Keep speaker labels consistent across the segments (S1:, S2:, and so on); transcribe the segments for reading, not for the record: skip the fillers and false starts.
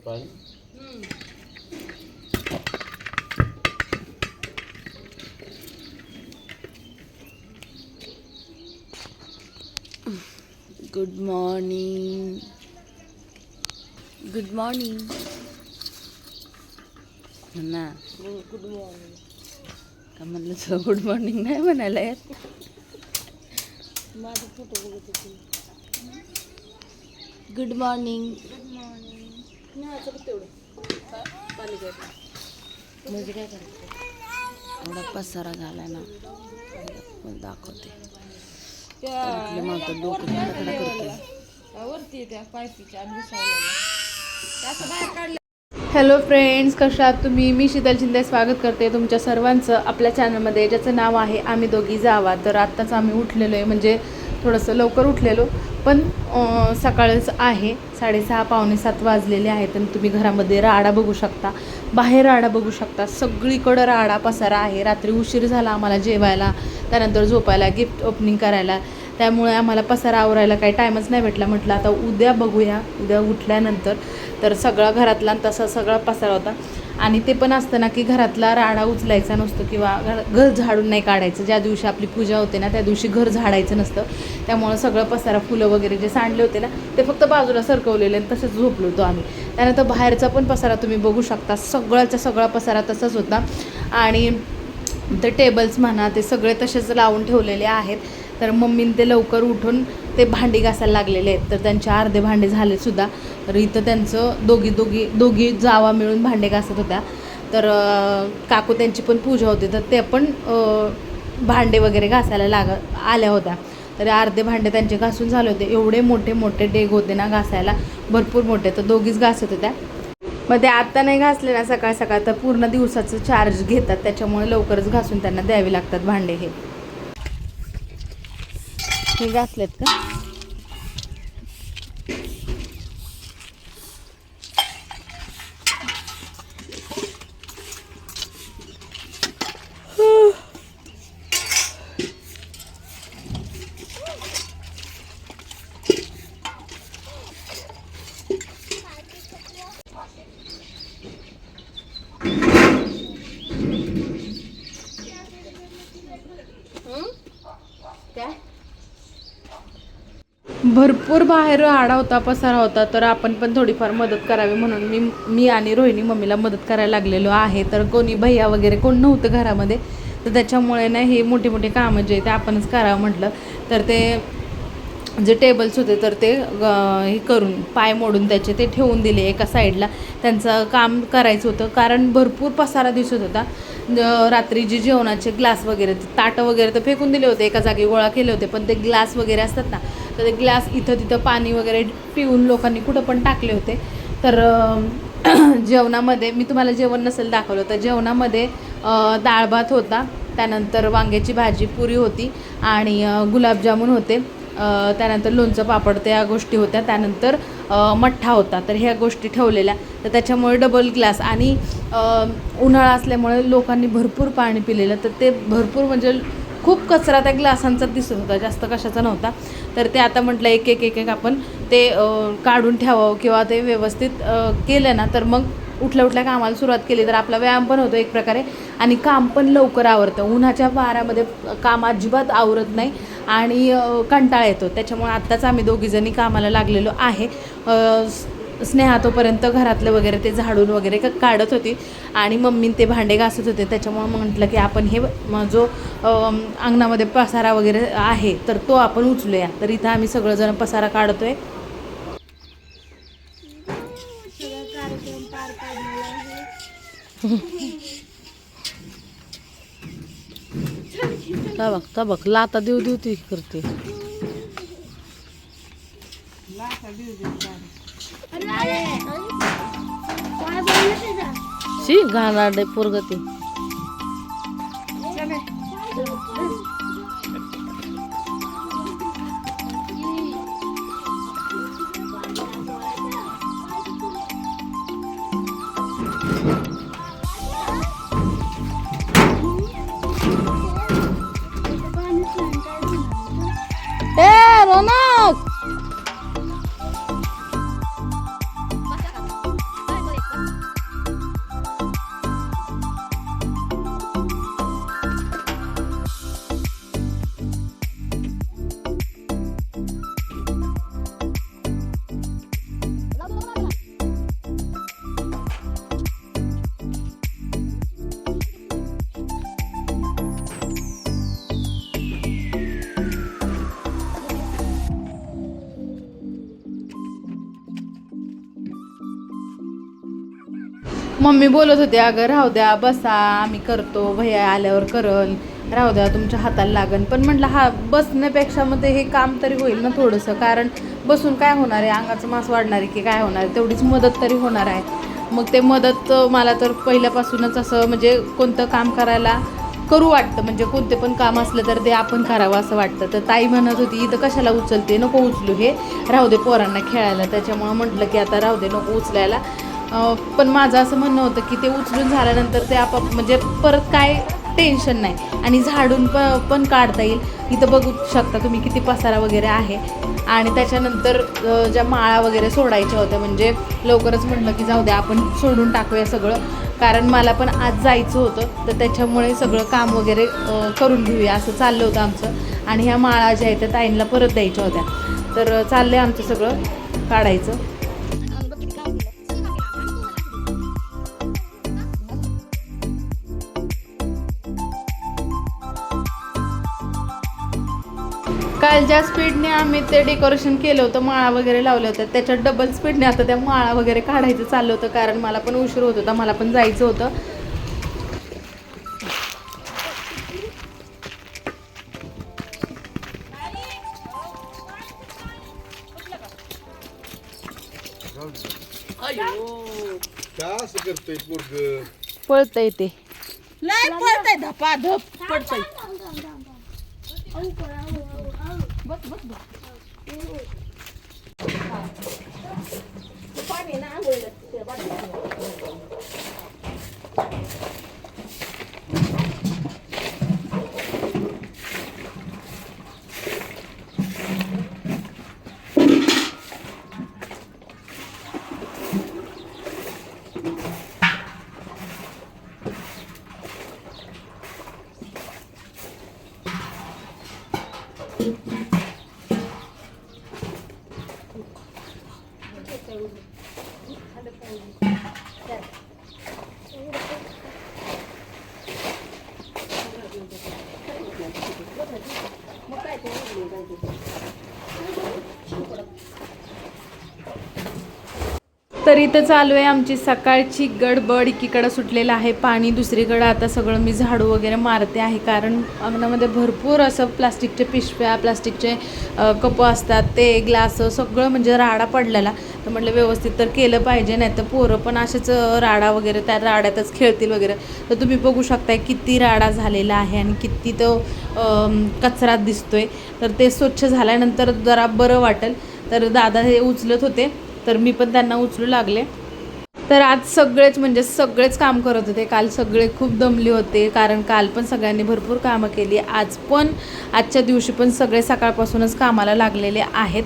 S1: पाणी. Good morning. Good morning ना.
S2: Good morning.
S1: का म्हणलं तुला गुड मॉर्निंग नाही म्हणायला यार.
S2: माझा फोटो बघत होती.
S1: Good morning.
S2: Good morning. नाही चल तेवढं पाणी घ्यायचं.
S1: म्हणजे काय करायचं, एवढा पसारा झालाय ना, दाखवते. उठले मग तर डोकं खडा करते.
S2: वरती त्या पायपीच्या आणि घुसावलेल्या त्याचं बाहेर काढलं.
S3: हॅलो फ्रेंड्स, कशा आहात तुम्ही? मी शीतल शिंदे स्वागत करते तुमच्या सर्वांचं आपल्या चॅनलमध्ये, ज्याचं नाव आहे आम्ही दोघी जावा. तर आत्ताच आम्ही उठलेलो आहे, म्हणजे थोडंसं लवकर उठलेलो, पण सकाळच आहे. 6:30 पावणे 7 वाजलेले आहेत. आणि तुम्ही घरामध्ये राडा बघू शकता, बाहेर राडा बघू शकता, सगळीकडं राडा पसारा आहे. रात्री उशीर झाला आम्हाला जेवायला, त्यानंतर झोपायला, गिफ्ट ओपनिंग करायला, त्यामुळे आम्हाला पसारा आवरायला काही टाईमच नाही भेटला. म्हटलं आता उद्या बघूया, उद्या उठल्यानंतर. तर सगळा घरातला तसा सगळा पसारा होता. आणि ते पण असतं ना की घरातला राडा उचलायचा नसतो किंवा घर झाडून नाही काढायचं. ज्या दिवशी आपली पूजा होते ना त्या दिवशी घर झाडायचं नसतं. त्यामुळं सगळं पसारा, फुलं वगैरे जे सांडले होते ना ते फक्त बाजूला सरकवलेले आणि तसंच झोपलो होतो आम्ही. त्यानंतर बाहेरचा पण पसारा तुम्ही बघू शकता, सगळ्याचा सगळा पसारा तसाच होता. आणि ते टेबल्स म्हणा ते सगळे तसेच लावून ठेवलेले आहेत. तर मम्मीने ते लवकर उठून ते भांडी घासायला लागलेले आहेत. तर त्यांचे अर्धे भांडे झाले सुद्धा. तर इथं त्यांचं दोघी जावा मिळून भांडे घासत होत्या. तर काकू त्यांची पण पूजा होती, तर ते पण भांडे वगैरे घासायला आल्या होत्या. तर अर्धे भांडे त्यांचे घासून झाले होते. एवढे मोठे मोठे डेग होते ना घासायला, भरपूर मोठे. तर दोघीच घासत होत्या. मग ते आत्ता नाही घासले ना सकाळ सकाळ तर पूर्ण दिवसाचं चार्ज घेतात, त्याच्यामुळे लवकरच घासून त्यांना द्यावे लागतात भांडे. हे घासलेत का? भरपूर बाहेर राडा होता, पसारा होता. तर आपण पण थोडीफार मदत करावी म्हणून मी आणि रोहिणी मम्मीला मदत करायला लागलेलो आहे. तर कोणी भैया वगैरे कोण नव्हतं घरामध्ये, तर त्याच्यामुळे ना हे मोठे मोठे कामं जे ते आपणच करावं म्हटलं. तर ते जे टेबल्स होते तर ते हे करून पाय मोडून त्याचे ते ठेवून दिले एका साईडला. त्यांचं काम करायचं होतं, कारण भरपूर पसारा दिसत होता. रात्री जे जेवणाचे ग्लास वगैरे, ताटं वगैरे तर फेकून दिले होते, एका जागी गोळा केले होते. पण ते ग्लास वगैरे असतात ना, तर ते ग्लास इथं तिथं पाणी वगैरे पिऊन लोकांनी कुठं पण टाकले होते. तर जेवणामध्ये मी तुम्हाला जेवण नसेल दाखवलं, तर जेवणामध्ये डाळ भात होता, त्यानंतर वांग्याची भाजी, पुरी होती आणि गुलाबजामुन होते. त्यानंतर लोणचं पापड त्या गोष्टी होत्या. त्यानंतर मठ्ठा होता. तर ह्या गोष्टी ठेवलेल्या. तर त्याच्यामुळे डबल ग्लास आणि उन्हाळा असल्यामुळे लोकांनी भरपूर पाणी पिलेलं. तर ते भरपूर म्हणजे खूप कचरा त्या ग्लासांचा दिसत होता, जास्त कशाचा नव्हता. तर ते आता म्हटलं एक एक आपण ते काढून ठेवावं किंवा ते व्यवस्थित केलं ना, तर मग उठल्या कामाला सुरुवात केली तर आपला व्यायाम पण होतो एक प्रकारे आणि काम पण लवकर आवरतं. उन्हाच्या वाऱ्यामध्ये काम अजिबात आवरत नाही आणि कंटाळा येतो. त्याच्यामुळे आत्ताच आम्ही दोघीजणी कामाला लागलेलो आहे. स्नेहा तोपर्यंत घरातलं वगैरे ते झाडून वगैरे काढत होती आणि मम्मी ते भांडे घासत होते. त्याच्यामुळे म्हटलं की आपण हे जो अंगणामध्ये पसारा वगैरे आहे तर तो आपण उचलूया. तर इथं आम्ही सगळंजण पसारा काढतोय.
S1: तबक लाता देऊ देऊ ती करते. शी घालाडे पोरगती. रोनक
S3: मम्मी बोलत होते अगं राहू द्या बसा आम्ही करतो भैया आल्यावर करल राहू द्या तुमच्या हाताला लागन पण म्हटलं हा बसण्यापेक्षा मग हे काम तरी होईल ना थोडंसं कारण बसून काय होणार आहे अंगाचं मास वाढणार आहे की काय होणार आहे तेवढीच मदत तरी होणार आहे मग ते मदत मला तर पहिल्यापासूनच असं म्हणजे कोणतं काम करायला करू वाटतं म्हणजे कोणते पण काम असलं तर ते आपण करावं असं वाटतं तर ताई म्हणत होती इथं कशाला उचलते नको उचलू हे राहू दे पोरांना खेळायला त्याच्यामुळं म्हटलं की आता राहू दे नको उचलायला पण माझं असं म्हणणं होतं की ते उचलून झाल्यानंतर ते आपाप म्हणजे परत काय टेन्शन नाही आणि झाडून पण काढता येईल इथं बघू शकता तुम्ही किती पसारा वगैरे आहे आणि त्याच्यानंतर ज्या माळा वगैरे सोडायच्या होत्या म्हणजे लवकरच म्हटलं की जाऊ द्या आपण सोडून टाकूया सगळं कारण मला पण आज जायचं होतं तर त्याच्यामुळे सगळं काम वगैरे करून घेऊया असं चाललं होतं आमचं आणि ह्या माळा ज्या आहेत त्या ताईंना परत द्यायच्या होत्या तर चाललं आहे आमचं सगळं काढायचं काल ज्या स्पीडने आम्ही ते डेकोरेशन केलं होतं माळा वगैरे लावल्या होत्या त्याच्यात डबल स्पीडने आता त्या माळा वगैरे काढायचं चाललं होतं कारण मला पण उशीर होत होता मला पण जायचं होतं पळतंय ते
S2: लय पळतंय धपा धप पडतंय पाणी ना
S3: तर इथं चालू आहे आमची सकाळची गडबड एकीकडं सुटलेलं आहे पाणी दुसरीकडं आता सगळं मी झाडू वगैरे मारते आहे कारण अंगणामध्ये भरपूर असं प्लास्टिकचे पिशव्या प्लास्टिकचे कपं असतात ते ग्लास सगळं म्हणजे राडा पडलेला तर म्हटलं व्यवस्थित तर केलं पाहिजे नाही तर पोरं पण असेच राडा वगैरे त्या राड्यातच खेळतील वगैरे तर तुम्ही बघू शकताय किती राडा झालेला आहे आणि किती तो कचरा दिसतोय तर ते स्वच्छ झाल्यानंतर जरा बरं वाटेल तर दादा हे उचलत होते तर मी पण त्यांना उचलू लागले तर आज सगळेच म्हणजे सगळेच काम करत होते काल सगळे खूप दमले होते कारण काल पण सगळ्यांनी भरपूर कामं केली आज पण आजच्या दिवशी पण सगळे सकाळपासूनच कामाला लागलेले आहेत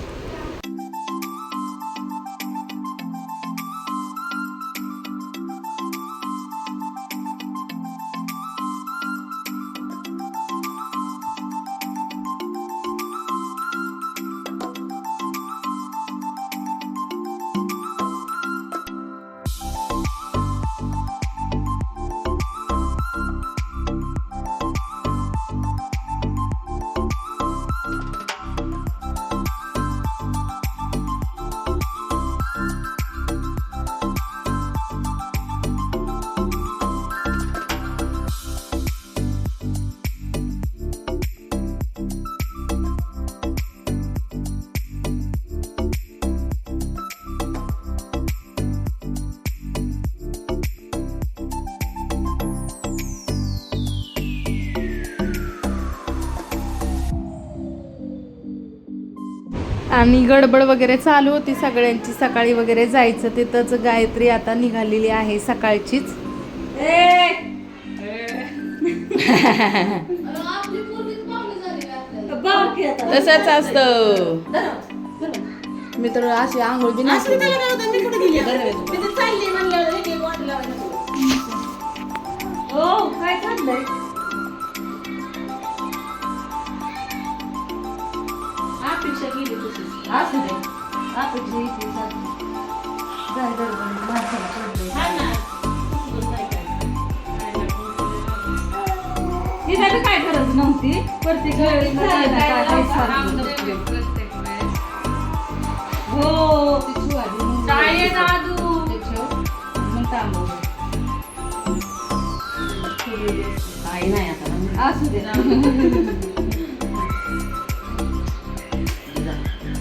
S3: आणि गडबड वगैरे चालू होती सगळ्यांची सकाळी वगैरे जायचं तिथंच गायत्री आता निघालेली आहे सकाळचीच तसंच असतं मी तर अशी आंघोळ बी नसते काय चाललंय अपेक्षा केली तशीच असू दे अपेक्षा इथली काय गडबड माणसाला पडलंय तिला काय गरज नव्हती प्रत्येक वेळेस हो मग तांबवलं
S1: असू दे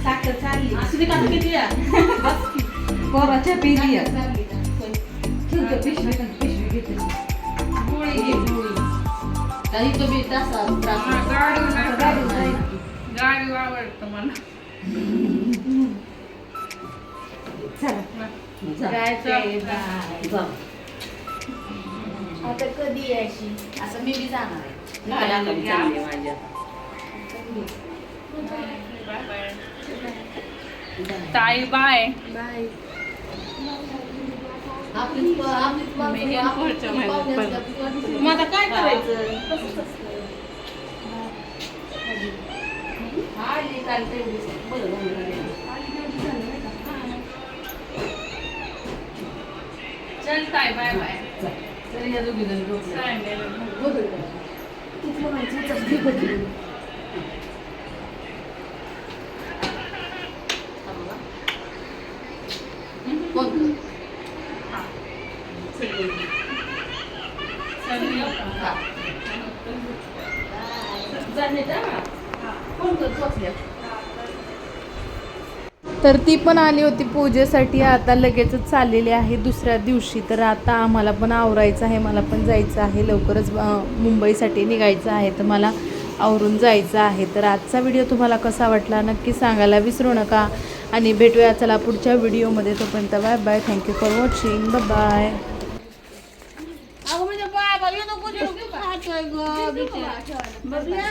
S1: साखर चालली
S2: असू दे का आता किती आहे?
S1: कोराच्या पेली ठेवतो पिशवी घेते गोळी घे गोळी काही तुम्ही तसा त्रास
S2: गाडी आवडतं मला.
S1: चला
S3: आता कधी यायची असं मी बी जाणार आहे.
S2: ताई बाय.
S3: बाय.
S2: मग आता काय करायचं? चल ताई बाय बाय.
S3: तर ती पण आली होती पूजेसाठी. आता लगेचच चाललेली आहे दुसऱ्या दिवशी. तर आता आम्हाला पण आवरायचं आहे, मला पण जायचं आहे लवकरच मुंबईसाठी निघायचं आहे. तर मला आवरून जायचं आहे. तर आजचा व्हिडिओ तुम्हाला कसा वाटला नक्की सांगायला विसरू नका आणि भेटूया चला पुढच्या व्हिडिओमध्ये. तोपर्यंत bye bye. Thank you for watching. Bye.
S2: अगं म्हणजे बाबा येतो कुठे खातोय ग बिचारा. बघल्या